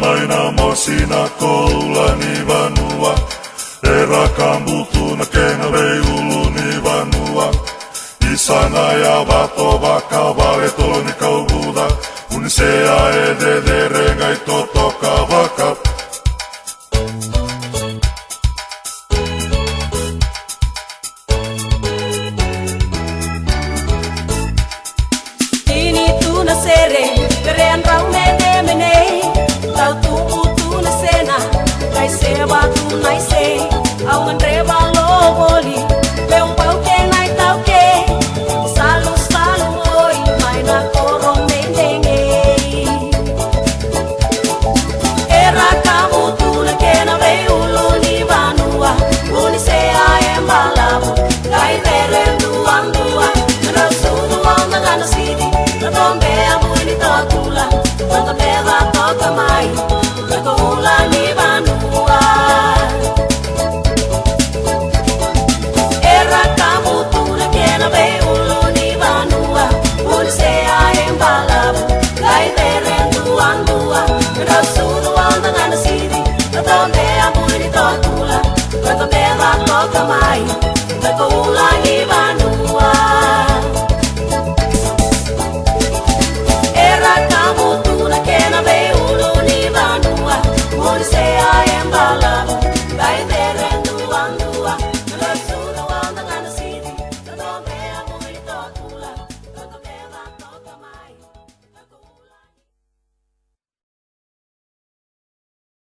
Mai Namosi na koula ni vanua Era kambutu na kena veiulu ni vanua Isana ya vato vaka vale tolo ni kaubuda Unisea e de renga i toto ka vaka Ini tu na sere Kerean rau me de menei Tau tu na sena Kai se batu nai se Au ngreba lo boli Peung pau ke nai tau ke Salu oi Mai na korong mendenge Era kamu tu na kena veiulu ni vanua Uni se a embalabu Kai veren duang dua Nara sudu ang nangana sidi Natombe amu ini tokula Tanta peda toka mai Nagula ni vanua Era kamu tu na kena veiulu ni vanua Uni se a embalabu Kai veren duang dua Nara sudu ang nangana sidi Natombe amu ini tokula Tanta peda toka mai